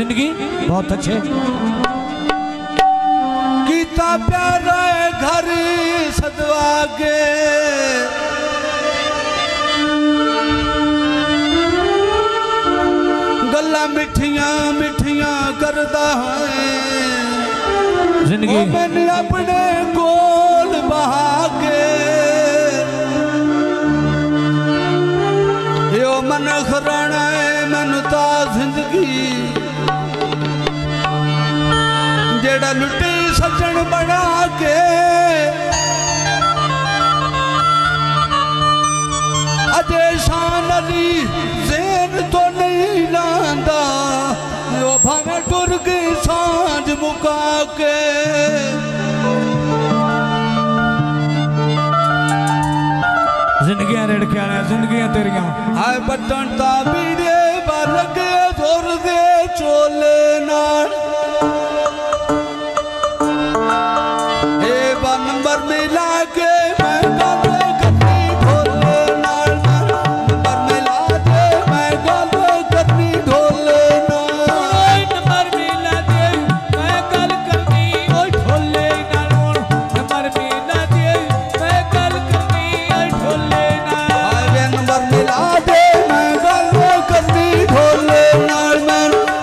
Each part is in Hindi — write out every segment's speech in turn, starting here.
जिंदगी बहुत अच्छे गीता प्यारा घर सदवागे गल्ला मिठिया मिठिया करदा है जिंदगी मैंने अपने गोल बहा के यो मन खराना है मैनू ता जिंदगी जेड़ा लुटी सजन बना के अजय शान अली ज़ेन तो नहीं लांदा यो भावे टुर गई सांझ मुका के जिंदगियां रेड़ के आने जिंदगियां तेरियां हाय बटन ताबीरे बालक जोर दे चोले नाल हे बा नंबर मिला के मैं गल करनी ढोले नाल नंबर मिला के मैं गल करनी ढोले नाल नंबर मिला दे मैं गल करनी ओए ढोले नाल नंबर मिला दे मैं गल करनी ओए ढोले नाल हाय नंबर मिला दे मैं गल करनी ढोले नाल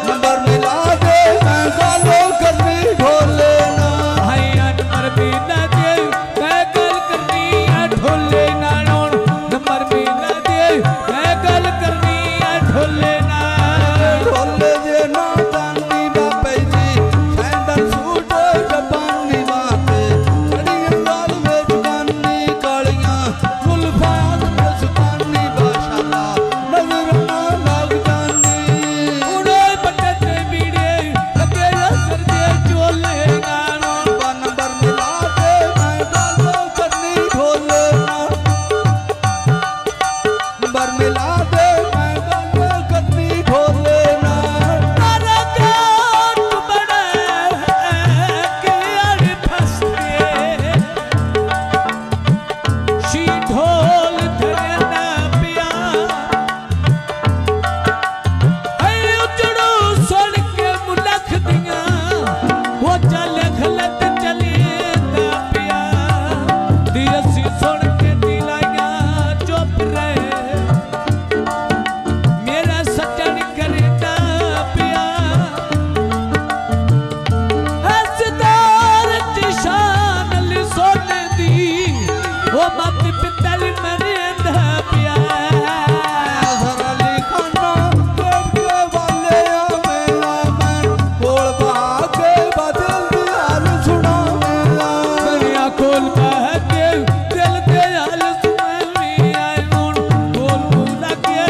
नंबर मिला दे मैं गल करनी ढोले नाल हाय नंबर मिला दे मैं गल करनी आ ढोले नाल नंबर मिला दे मैं गल करनी आ ढोले नाल ढोले दे ना दानी बापे जी सैंडल सूट जबानी बाते बड़ियां गाल विच गानी कालियां जुल्फां मस्तानी माशाअल्लाह नजर ना लग जानी उड़े बट्टे ते बीड़े लगे असर दे चोले नाल नंबर मिला दे मैं गल करनी ढोले नाल नंबर मिला दे मैं गल करनी ढोले नाल तारा काट बड़ा के अड़ फसके शी ढोल धरना पिया ऐ उजड़ो सुन के मुलख दियां वो चल खलत चली दा पिया दी असी सुन के दिलाइयां चुप रहे मेरा सजन करता पिया हसदार शान अली सोने दी वो मत पितल मरेंदा पिया अज़हर अली खाना करके वाले मेरा मन कोल भागे बदल दी हाल सुना मेरा दुनिया कोल बह के दिल दे हाल सुनावी आए हुण कोल बुला के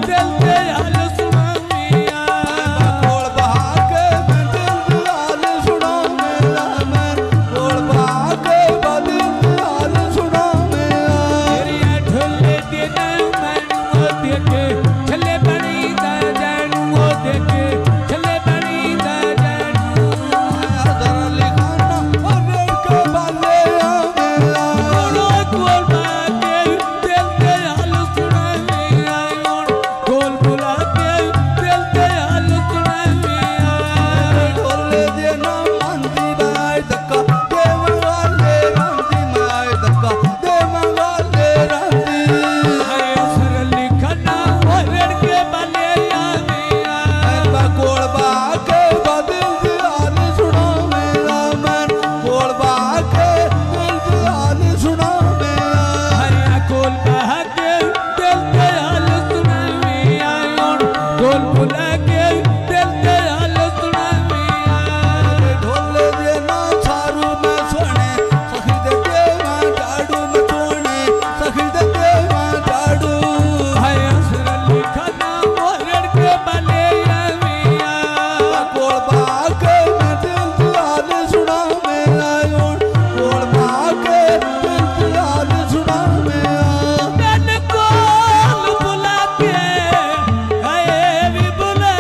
दिल दे हाल सुनावी आए कोल भागे बदल दी हाल सुना मेरा मन कोल भागे बदल दी हाल सुना मेरा तेरिया ढोले दे ना मैनू ओ देखे छले बनी दा जानू ओ देखे छले बनी दा जानू अज़हर अली खाना करके वाले मेरा कोलो कोल बाके दिल दे हाल सुनावी आए हुण कोल बुला के दिल दे हाल सुनावी आए ढोले दे ना मांदी बाय धक्का दे वाले रांदी माय धक्का दे वाले रांदी हाय असर अली खाना ओ लड़के वाले आविया मैं कोल बाके बदल दी हाल सुना मेरा मन कोल बाके दिल दी हाल सुना मेरा हरिया कोल बह के दिल दे हाल सुनावी आए हुण कोल बुला के दिल दे हाल सुनावी आए ढोले दे ना सारू मैं सोने सखी दे देवा झाड़ू मैं सोने सखी दे देवा झाड़ू हाय असर अली खाना ओ लड़के वाले आविया कोल बाके मैं दिल दी हाल सुना मेरा कोल बाके दिल दी हाल सुना मेरा नन कोल बुला के हाय भी बुला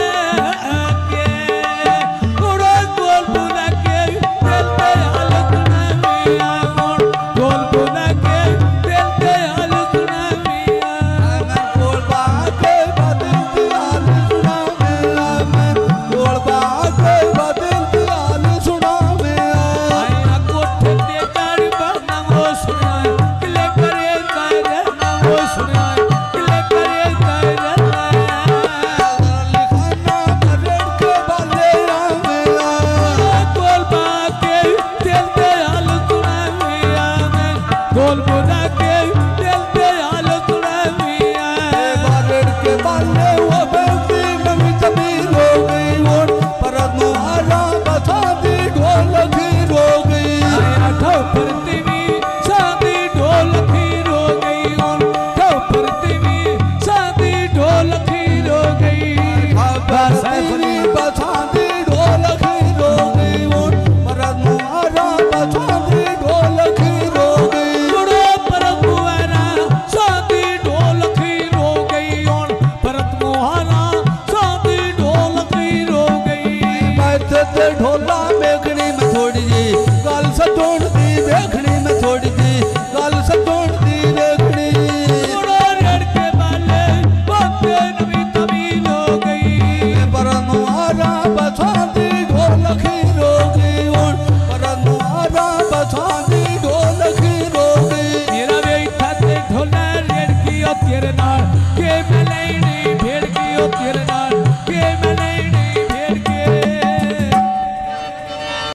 ते ढोला मेघनी में थोड़ी जी गल सतोण दी देखनी में थोड़ी जी गल सतोण दी देखनी उड़ो रेड़ के बाले बोते नवी तमील हो गई परनुआरा बसांदी ढोलकी रोगी उन परनुआरा बसांदी ढोलकी रोगी मेरा वे इठा ते ढोला रेड़ की ओ तेरे नाल के मैं